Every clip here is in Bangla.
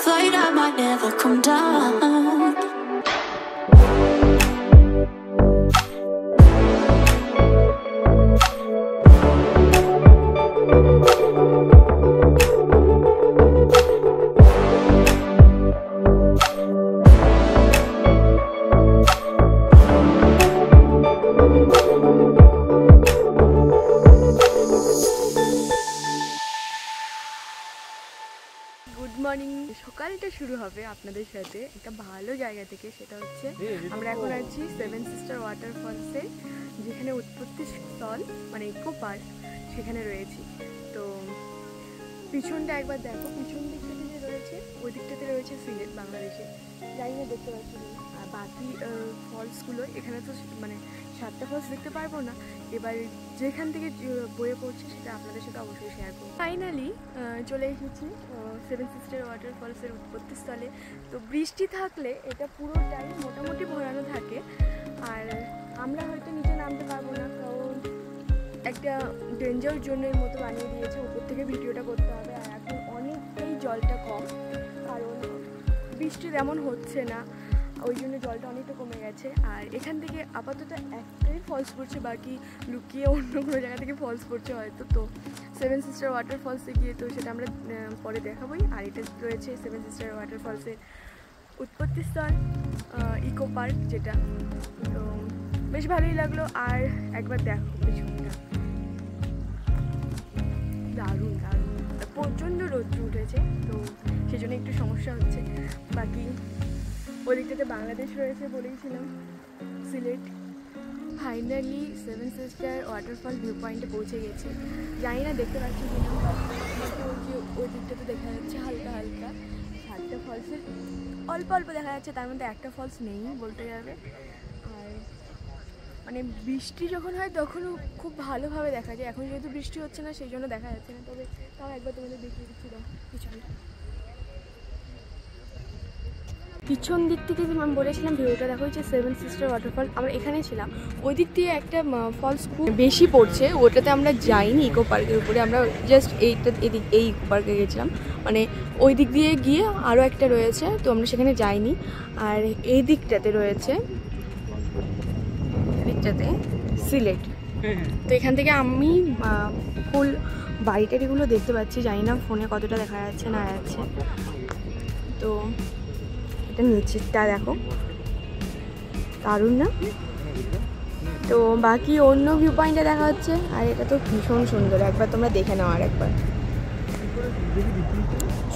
flight, I might never come down. Good morning. সকালটা শুরু হবে আপনাদের সাথে একটা ভালো জায়গা থেকে, সেটা হচ্ছে আমরা এখন আছি সেভেন সিস্টার ওয়াটারফলসে, যেখানে উৎপত্তি স্থল মানে ইকো পার্ক সেখানে রয়েছি। তো পিছনটা একবার দেখো, পিছন দিকটাতে যে রয়েছে ওই দিকটাতে রয়েছে সিলেট বাংলাদেশে, জানি না দেখতে পাচ্ছি। আর বাকি ফলসগুলো এখানে তো মানে 7টা ফলস দেখতে পারবো না, এবার যেখান থেকে বয়ে পড়ছে সেটা আপনাদের সাথে অবশ্যই শেয়ার করবো। ফাইনালি চলে এসেছি সেভেন সিস্টার ওয়াটারফলসের উৎপত্তিস্থলে। তো বৃষ্টি থাকলে এটা পুরোটাই মোটামুটি ভরানো থাকে, আর আমরা হয়তো নিচে নামতে পারবো না, কারণ একটা ডেঞ্জার জোনের মতো বানিয়ে দিয়েছে, উপর থেকে ভিডিওটা করতে হবে। আর এখন অনেকটাই জলটা কম, কারণ বৃষ্টি তেমন হচ্ছে না, ওই জন্য জলটা অনেকটা কমে গেছে। আর এখান থেকে আপাতত একটাই ফলস পড়ছে, বাকি লুকিয়ে অন্য কোনো জায়গা থেকে ফলস পড়ছে হয়তো। তো সেভেন সিস্টার ওয়াটারফলসে গিয়ে তো সেটা আমরা পরে দেখাবোই। আর এটা রয়েছে সেভেন সিস্টার ওয়াটারফলসের উৎপত্তিস্থল ইকো পার্ক, যেটা তো বেশ ভালোই লাগলো। আর একবার দেখো পেছনটা, দারুণ দারুণ, প্রচণ্ড রৌদ্র উঠেছে, তো সেই জন্য একটু সমস্যা হচ্ছে। বাকি ওই দিকটাতে বাংলাদেশ রয়েছে বলেইছিলাম, Sylhet. Finally seven sister waterfall view পয়েন্টে পৌঁছে গেছি। জানি না দেখতে পাচ্ছি কিনা, ওই দিকটাতে দেখা যাচ্ছে হালকা হালকা 7টা ফলসের অল্প অল্প দেখা যাচ্ছে, তার মধ্যে একটা ফলস নেই বলতে যাবে। আর মানে বৃষ্টি যখন হয় তখনও খুব ভালোভাবে দেখা যায়, এখন যেহেতু বৃষ্টি হচ্ছে না সেই জন্য দেখা যাচ্ছে না, তবে তাও একবার তোমাদের দেখিয়ে দিচ্ছি। পিছন দিক থেকে যে আমি বলেছিলাম ভিউটা দেখো, হচ্ছে সেভেন সিস্টার ওয়াটারফল, আমরা এখানে ছিলাম। ওই দিক দিয়ে একটা ফলস খুব বেশি পড়ছে, ওটাতে আমরা যাইনি ইকো পার্কের উপরে, আমরা জাস্ট এই ইকো পার্কে গেছিলাম, মানে ওই দিক দিয়ে গিয়ে আরও একটা রয়েছে, তো আমরা সেখানে যাইনি। আর এই দিকটাতে রয়েছে, দিকটাতে সিলেট। তো এখান থেকে আমি ফুল বাড়িটারিগুলো দেখতে পাচ্ছি, জানি না ফোনে কতটা দেখা যাচ্ছে না যাচ্ছে। তো এটা নিচেরটা দেখো, দারুণ না? তো বাকি অন্য ভিউ পয়েন্টে দেখা হচ্ছে, আর এটা তো ভীষণ সুন্দর, একবার তোমরা দেখে নাও। আর একবার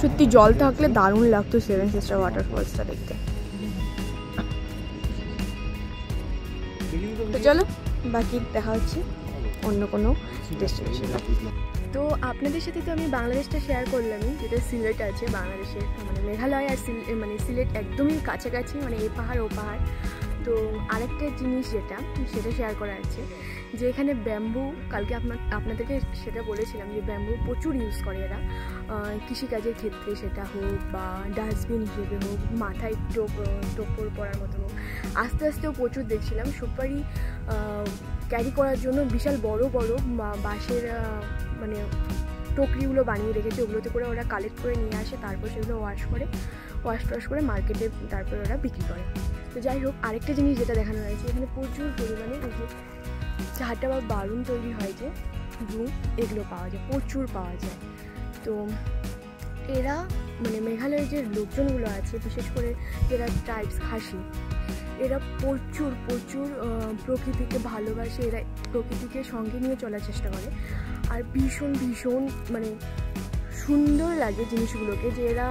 সত্যি জল থাকলে দারুণ লাগতো সেভেন সিস্টার ওয়াটারফলসটা দেখতে। তো চলো বাকি দেখা হচ্ছে অন্য কোনো ডেস্টিনেশন। তো আপনাদের সাথে তো আমি বাংলাদেশটা শেয়ার করলামই, যেটা সিলেট আছে বাংলাদেশের, মানে মেঘালয় আর মানে সিলেট একদমই কাছাকাছি, মানে এই পাহাড় ও পাহাড়। তো আরেকটা জিনিস সেটা শেয়ার করা আছে, যে এখানে ব্যাম্বু, কালকে আপনাদেরকে সেটা বলেছিলাম যে ব্যাম্বু প্রচুর ইউজ করে এরা কৃষিকাজের ক্ষেত্রে, সেটা হোক বা ডাস্টবিন হিসেবে হোক, মাথায় টোপর পরার মতো হোক। আস্তে আস্তেও প্রচুর দেখছিলাম সুপারি ক্যারি করার জন্য বিশাল বড় বড় বাঁশের মানে টকরিগুলো বানিয়ে রেখেছে, ওগুলোতে করে ওরা কালেক্ট করে নিয়ে আসে, তারপর সেগুলো ওয়াশ করে মার্কেটে তারপর ওরা বিক্রি করে। তো যাই হোক, আরেকটা জিনিস যেটা দেখানো হয়েছে, এখানে প্রচুর পরিমাণে এই যে ঝাঁটা বা বারুন তৈরি হয় যে ব্রুম, এগুলো পাওয়া যায়, প্রচুর পাওয়া যায়। তো এরা মানে মেঘালয়ের যে লোকজনগুলো আছে, বিশেষ করে যারা ট্রাইবস খাসি, এরা প্রচুর প্রকৃতিকে ভালোবাসে, এরা প্রকৃতিকে সঙ্গে নিয়ে চলার চেষ্টা করে। আর ভীষণ মানে সুন্দর লাগে জিনিসগুলোকে, যে এরা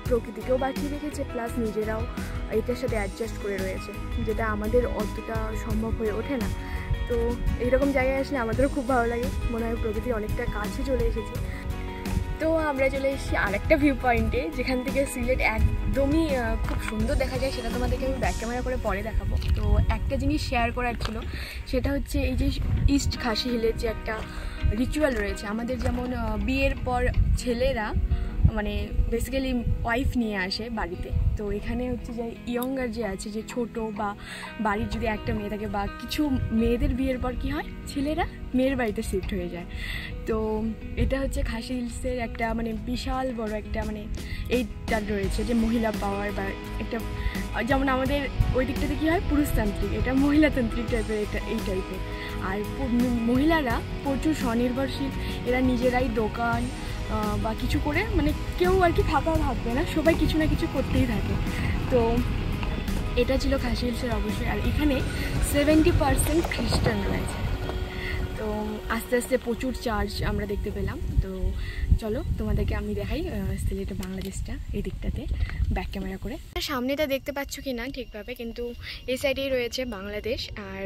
প্রকৃতিকেও বাঁচিয়ে রেখেছে, প্লাস নিজেরাও এটার সাথে অ্যাডজাস্ট করে রয়েছে, যেটা আমাদের অতটা সম্ভব হয়ে ওঠে না। তো এইরকম জায়গায় আসলে আমাদেরও খুব ভালো লাগে, মনে হয় প্রকৃতির অনেকটা কাছে চলে এসেছি। তো আমরা চলে এসেছি আরেকটা ভিউ পয়েন্টে, যেখান থেকে সিলেট একদমই খুব সুন্দর দেখা যায়, সেটা তোমাদেরকে আমি ব্যাক ক্যামেরা করে পরে দেখাবো। তো একটা জিনিস শেয়ার করার ছিল, সেটা হচ্ছে এই যে ইস্ট খাসি হিলের যে একটা রিচুয়াল রয়েছে আমাদের, যেমন বিয়ের পর ছেলেরা মানে বেসিক্যালি ওয়াইফ নিয়ে আসে বাড়িতে। তো এখানে হচ্ছে যে ইয়ঙ্গার যে আছে, যে ছোট বা বাড়ির যদি একটা মেয়ে থাকে বা কিছু মেয়েদের বিয়ের পর কী হয়, ছেলেরা মেয়ের বাড়িতে শিফট হয়ে যায়। তো এটা হচ্ছে খাসি হিলসের একটা মানে বিশাল বড় একটা মানে এইটা রয়েছে যে মহিলা পাওয়ার বা একটা, যেমন আমাদের ওই দিকটাতে কী হয় পুরুষতান্ত্রিক, এটা মহিলাতান্ত্রিক টাইপের, এটা এই টাইপের। আর মহিলারা প্রচুর স্বনির্ভরশীল, এরা নিজেরাই দোকান বা কিছু করে মানে কেউ আর কি ফাঁকা থাকবে না, সবাই কিছু না কিছু করতেই থাকে। তো এটা ছিল খাসি হিলসের অবশ্যই। আর এখানে 70% খ্রিস্টান রয়েছে। তো আস্তে আস্তে প্রচুর চার্চ আমরা দেখতে পেলাম। তো চলো তোমাদেরকে আমি দেখাই সিলেটে বাংলাদেশটা এই দিকটাতে ব্যাক ক্যামেরা করে। সামনেটা দেখতে পাচ্ছ কি না ঠিকভাবে, কিন্তু এই সাইডেই রয়েছে বাংলাদেশ আর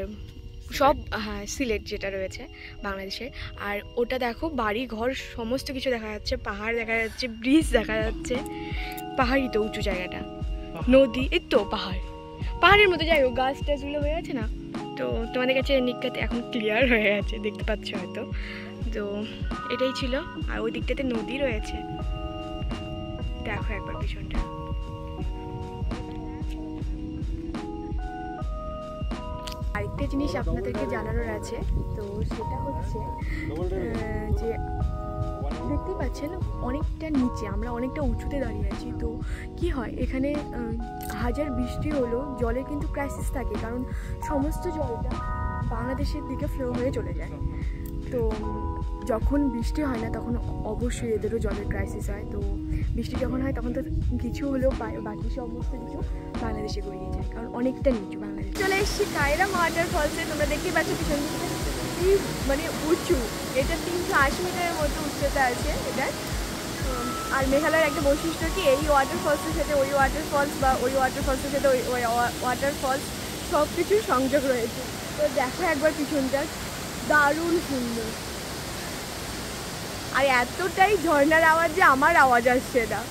সব, হ্যাঁ সিলেট যেটা রয়েছে বাংলাদেশের। আর ওটা দেখো বাড়ি ঘর সমস্ত কিছু দেখা যাচ্ছে, পাহাড় দেখা যাচ্ছে, ব্রিজ দেখা যাচ্ছে, পাহাড়ই তো উঁচু জায়গাটা, নদী, এই তো পাহাড়ের মতো, যাই হোক গাছ টাছগুলো হয়ে আছে না। তো তোমাদের কাছে নিকটাতে এখন ক্লিয়ার হয়ে গেছে, দেখতে পাচ্ছ হয়তো। তো এটাই ছিল। আর ওই দিকটাতে নদী রয়েছে, দেখো একবার পিছনটা। আরেকটা জিনিস আপনাদেরকে জানানোর আছে, তো সেটা হচ্ছে যে দেখতেই পাচ্ছেন অনেকটা নিচে, আমরা অনেকটা উঁচুতে দাঁড়িয়ে আছি। তো কি হয় এখানে হাজার বৃষ্টি হলেও জলের কিন্তু ক্রাইসিস থাকে, কারণ সমস্ত জলটা বাংলাদেশের দিকে ফ্লো হয়ে চলে যায়। তো যখন বৃষ্টি হয় না তখন অবশ্যই এদেরও জলের ক্রাইসিস হয়। তো বৃষ্টি যখন হয় তখন তো কিছু হলেও পায়, বাকি সমস্ত কিছু বাংলাদেশে গড়িয়ে যায়, কারণ অনেকটা নিচু বাংলাদেশ। চলে এসেছি কায়রাম ওয়াটারফলসে। তোমরা দেখতেই পাচ্ছ পিছন দিকে মানে উঁচু, এটা 380 মিটারের মতো উচ্চতা আছে এটা। আর মেঘালয়ের একটা বৈশিষ্ট্য কি, এই ওয়াটারফলসের সাথে ওই ওয়াটারফলস বা ওই ওয়াটারফলসের সাথে ওই ওয়াটারফলস সব কিছুর সংযোগ রয়েছে। তো দেখো একবার পিছনটা, দারুণ সুন্দর। আর এতটাই ঝর্ণার আওয়াজ যে আমার আওয়াজ আসছে না।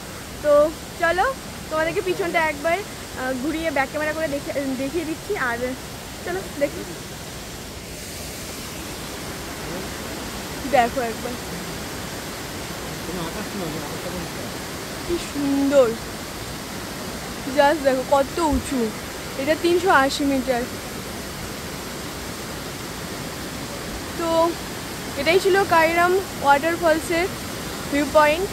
তো চলো তোমাদেরকে পিছনটা একবার ঘুরিয়ে ব্যাক ক্যামেরা করে দেখিয়ে দিচ্ছি। আর চলো দেখি, দেখো একবার কি সুন্দর, জাস্ট দেখো কত উঁচু, এটা 380 মিটার। তো এটাই ছিল কায়রাম ওয়াটারফলসের ভিউ পয়েন্ট।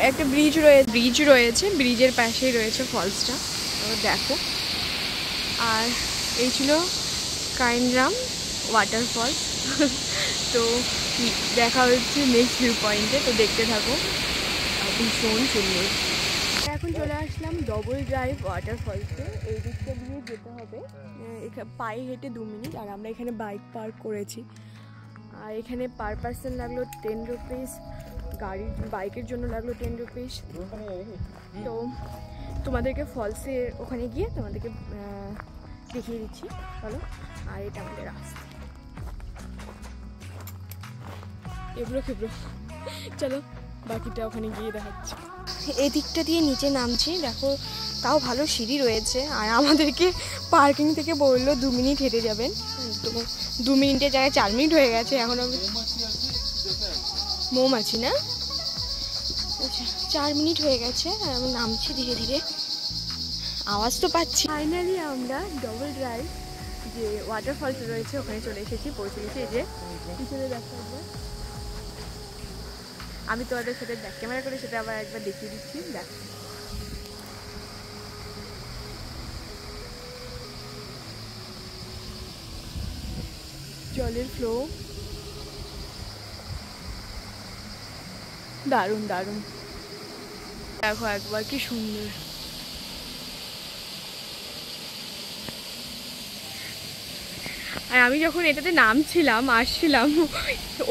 একটা ব্রিজ রয়েছে, ব্রিজের পাশেই রয়েছে ফলসটা, দেখো। আর এই ছিল কায়রাম ওয়াটারফলস। তো দেখা হচ্ছে নেক্সট ভিউ পয়েন্টে, তো দেখতে থাকো, ভীষণ সুন্দর। এখন চলে আসলাম ডবল ড্রাইভ ওয়াটারফলসে। এই দিকটা দিয়ে যেতে হবে, পায়ে হেঁটে 2 মিনিট। আর আমরা এখানে বাইক পার্ক করেছি। আর এখানে পার পার্সন লাগলো 10 রুপিস, বাইকের জন্য লাগলো 10 রুপিস। তো তোমাদেরকে ফলসের ওখানে গিয়ে তোমাদেরকে দেখিয়ে দিচ্ছি, চলো। আর এটা আমাদের রাস্তা, এগুলো চলো বাকিটা ওখানে গিয়ে দেখাচ্ছি। এই দিকটা দিয়ে নিচে নামছি, দেখো তাও ভালো সিঁড়ি রয়েছে। আর আমাদেরকে পার্কিং থেকে বললো 2 মিনিট হেঁটে যাবেন। তো 2 মিনিটের জায়গায় 4 মিনিট হয়ে গেছে। এখন মৌমাছি না, আচ্ছা 4 মিনিট হয়ে গেছে। আর আমি নামছি ধীরে ধীরে, আওয়াজ তো পাচ্ছি। ফাইনালি আমরা ডবল ড্রাইভ যে ওয়াটারফলস রয়েছে ওখানে চলে এসেছি, পৌঁছে গেছি। এই যে পিছনে দেখা যাবে, আমি তোমাদের সাথে ব্যাক ক্যামেরা করে সেটা আবার একবার দেখিয়ে দিচ্ছি। দেখ জলের ফ্লো দারুণ দারুণ, দেখো একবার কি সুন্দর। আর আমি যখন এটাতে নামছিলাম আসছিলাম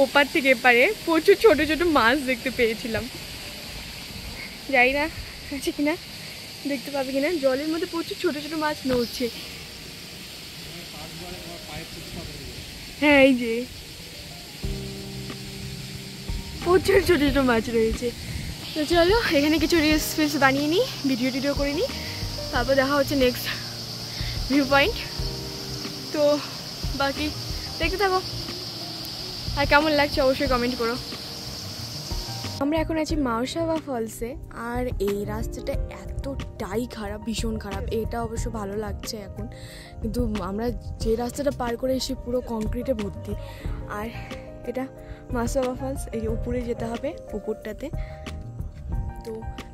ওপার থেকে এপারে, প্রচুর ছোট ছোট মাছ দেখতে পেয়েছিলাম। যাই না আছে কিনা, দেখতে পাবে কিনা, জলের মধ্যে প্রচুর ছোট ছোট মাছ নড়ছে। হ্যাঁ এই যে প্রচুর ছোট ছোট মাছ রয়েছে। তো চলো এখানে কিছু রিলস ফিলস বানিয়ে নিই, ভিডিও টিডিও করে নিই, তারপর দেখা হচ্ছে নেক্সট ভিউ পয়েন্ট। তো বাকি দেখতে থাকো, আর কেমন লাগছে অবশ্যই কমেন্ট করো। আমরা এখন আছি মাওসাবা ফলসে, আর এই রাস্তাটা এতটাই খারাপ, ভীষণ খারাপ। এটা অবশ্য ভালো লাগছে এখন, কিন্তু আমরা যে রাস্তাটা পার করে এসে পুরো কংক্রিটে ভর্তি। আর এটা মাওসাবা ফলস, এই উপরে যেতে হবে উপরটাতে। তো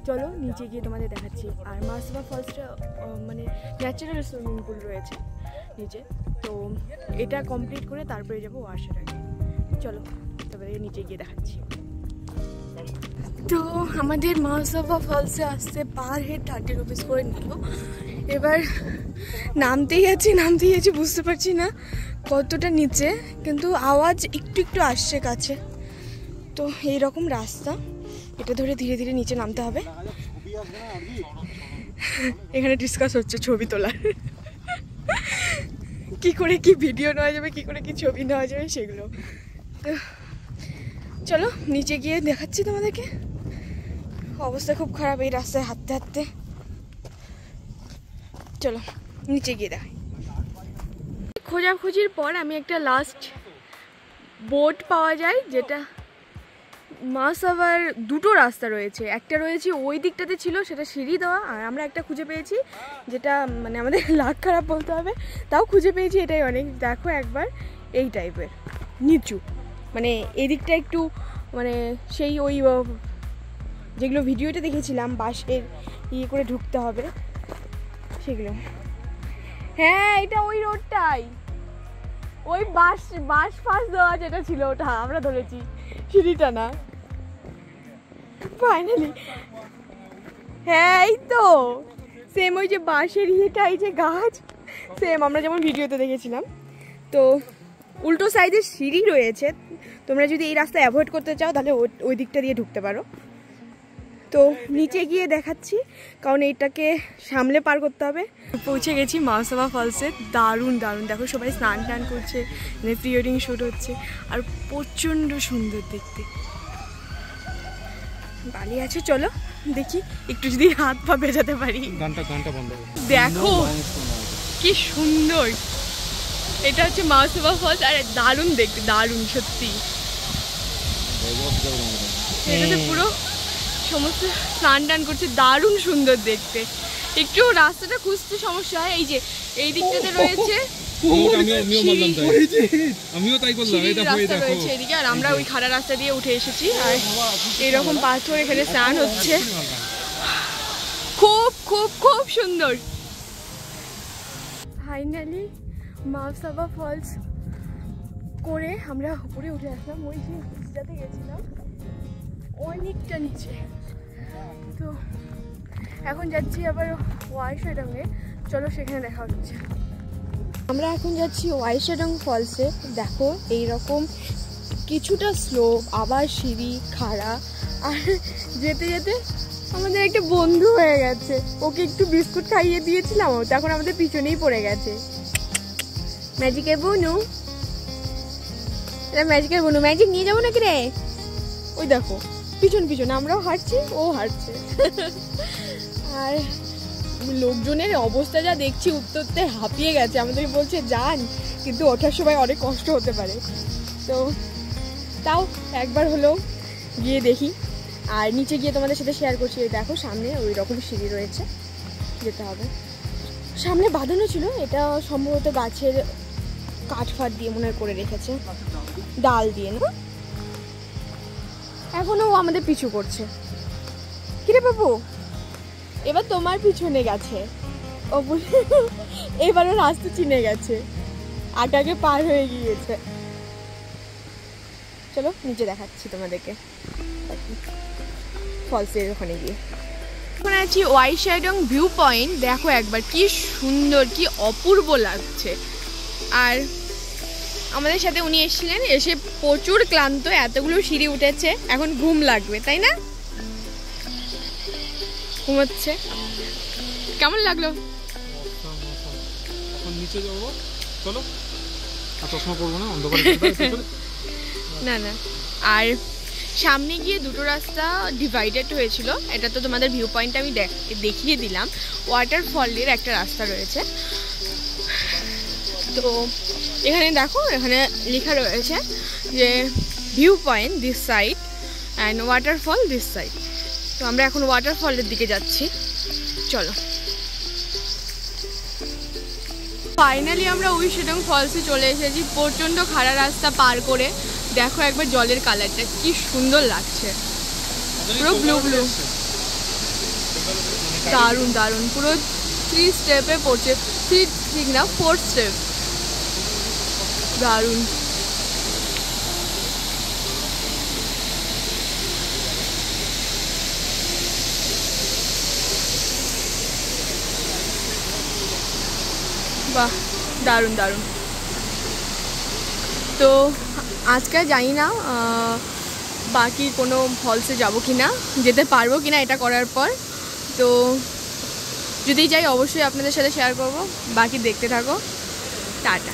চলো নিচে গিয়ে তোমাদের দেখাচ্ছি। আর মাওসাবা ফলসটা মানে ন্যাচারাল সুইমিং পুল রয়েছে নিচে, তো এটা কমপ্লিট করে তারপরে যাবো ওয়াশারাঙ্গে। চলো তারপরে নিচে গিয়ে দেখাচ্ছি। তো আমাদের মাওসাবা ফলসে আসতে পার হেড 30 রুপিস করে নিল। এবার নামতেই আছি বুঝতে পারছি না কতটা নিচে, কিন্তু আওয়াজ একটু একটু আসছে কাছে। তো এইরকম রাস্তা, এটা ধরে ধীরে ধীরে নিচে নামতে হবে। এখানে ডিসকাস হচ্ছে ছবি তোলার, কি করে কি ভিডিও নেওয়া যাবে, কি করে কি ছবি নেওয়া যাবে সেগুলো। তো চলো নিচে গিয়ে দেখাচ্ছি তোমাদেরকে। অবস্থা খুব খারাপ এই রাস্তায় হাঁটতে হাঁটতে। চলো নিচে গিয়ে দেখাই। খোঁজাখুঁজির পর আমি একটা লাস্ট বোট পাওয়া যায়, যেটা মাওসাবার দুটো রাস্তা রয়েছে। একটা রয়েছে ওই দিকটাতে ছিল, সেটা সিঁড়ি দেওয়া, আর আমরা একটা খুঁজে পেয়েছি যেটা মানে আমাদের লাক খারাপ বলতে হবে, তাও খুঁজে পেয়েছি, এটাই অনেক। দেখো একবার এই টাইপের নিচু, মানে এদিকটা একটু মানে সেই ওই যেগুলো ভিডিওতে দেখেছিলাম বাঁশের ইয়ে করে ঢুকতে হবে সেগুলো। হ্যাঁ এটা ওই রোডটাই, ওই বাঁশ ফাঁস দেওয়া যেটা ছিল ওটা আমরা ধরেছি, সিঁড়িটা না। ফাইনালি হ্যাঁ এই তো সেম ওই যে বাঁশের ইয়েটা, এই যে গাছ, সেম আমরা যেমন ভিডিওতে দেখেছিলাম। তো উল্টো সাইডে সিঁড়ি রয়েছে, তোমরা যদি এই রাস্তা অ্যাভয়েড করতে চাও তাহলে ওই দিকটা দিয়ে ঢুকতে পারো। তো নিচে গিয়ে দেখাচ্ছি, কারণ এইটাকে সামলে পার করতে হবে। পৌঁছে গেছি মাওসাবা ফলসে। দারুণ দারুণ, দেখো সবাই স্নান টান করছে, প্রি ওয়েডিং শ্যুট হচ্ছে, আর প্রচণ্ড সুন্দর দেখতে। বালি আছে, চলো দেখি একটু যদি হাত পা ভেজাতে পারি। দেখো কি সুন্দর, এটা হচ্ছে মাওসাবা ফলস, আর দারুণ দেখতে, দারুণ সত্যি। এটাতে পুরো সমস্ত স্নান টান করছে, দারুণ সুন্দর দেখতে। একটু রাস্তাটা খুঁজতে সমস্যা হয়, এই যে এই দিকটাতে রয়েছে এদিকে, আর আমরা ওই খাড়া রাস্তা দিয়ে উঠে এসেছি। আর এরকম পাথর, এখানে স্নান হচ্ছে, খুব খুব খুব সুন্দর। ফাইনালি মাওসাবা ফলস করে আমরা উপরে উঠে আসলাম। ওই যে যাতে গেছিলাম অনেকটা নিচে, তো এখন যাচ্ছি আবার ওয়াইশাডংয়ে। চলো সেখানে দেখা হচ্ছে। আমরা এখন যাচ্ছি ওয়াইশাডং ফলসে। দেখো এইরকম কিছুটা স্লোপ, আবার সিঁড়ি, খাড়া, আর যেতে যেতে আমাদের একটা বন্ধু হয়ে গেছে। ওকে একটু বিস্কুট খাইয়ে দিয়েছিলাম, ও তখন আমাদের পিছনেই পড়ে গেছে। ম্যাজিকের বনু, ম্যাজিকের বনু, ম্যাজিক নিয়ে যাবো নাকি রে? ওই দেখো পিছন পিছন আমরাও হাঁটছি, ও হাঁটছে। আর লোকজনের অবস্থা যা দেখছি, উঠতে হাঁপিয়ে গেছে, আমাদের বলছে যান, কিন্তু ওঠার সময় অনেক কষ্ট হতে পারে। তো তাও একবার হলেও গিয়ে দেখি। আর নিচে গিয়ে তোমাদের সাথে শেয়ার করছি। দেখো সামনে ওই রকম সিঁড়ি রয়েছে, যেতে হবে। সামনে বাঁধানো ছিল, এটা সম্ভবত গাছের কাঠ ফাট দিয়ে মনে করে রেখেছে, ডাল দিয়ে না। এখনো ও আমাদের পিছু করছে। কিরে বাবু, এবার তোমার পিছনে গেছে, ও এবারও রাস্তা চিনে গেছে, আগে পার হয়ে গিয়েছে। চলো নিচে দেখাচ্ছি তোমাদেরকে ফলসের ওখানে গিয়ে। এখন আছি ওয়াইশাডং ভিউ পয়েন্ট। দেখো একবার কি সুন্দর, কি অপূর্ব লাগছে। আর আমাদের সাথে উনি এসেছিলেন, এসে প্রচুর ক্লান্ত, এতগুলো সিঁড়ি উঠেছে, এখন ঘুম লাগবে, তাই না? ঘুমাচ্ছে। কেমন লাগলো? না না, আর সামনে গিয়ে দুটো রাস্তা ডিভাইডেড হয়েছিল, এটা তো তোমাদের ভিউ পয়েন্ট আমি দেখিয়ে দিলাম। ওয়াটারফলের একটা রাস্তা রয়েছে। তো এখানে দেখো, এখানে লেখা রয়েছে যে view point this side, and waterfall this side. তো আমরা এখন ওয়াটারফলের দিকে যাচ্ছি, চলো। ফাইনালি আমরা উইশেডং ফলসে চলে এসেছি, প্রচণ্ড খাড়া রাস্তা পার করে। দেখো একবার জলের কালারটা কি সুন্দর লাগছে, পুরো ব্লু ব্লু, দারুণ দারুণ। পুরো 3 স্টেপে পড়ছে, 3 ঠিক না 4 স্টেপ, দারুণ। বাহ, দারুণ দারুণ। তো আজকে জানি না বাকি কোনো ফলসে যাবো কি না, যেতে পারবো কি না এটা করার পর। তো যদি যাই অবশ্যই আপনাদের সাথে শেয়ার করব। বাকি দেখতে থাকো, টাটা।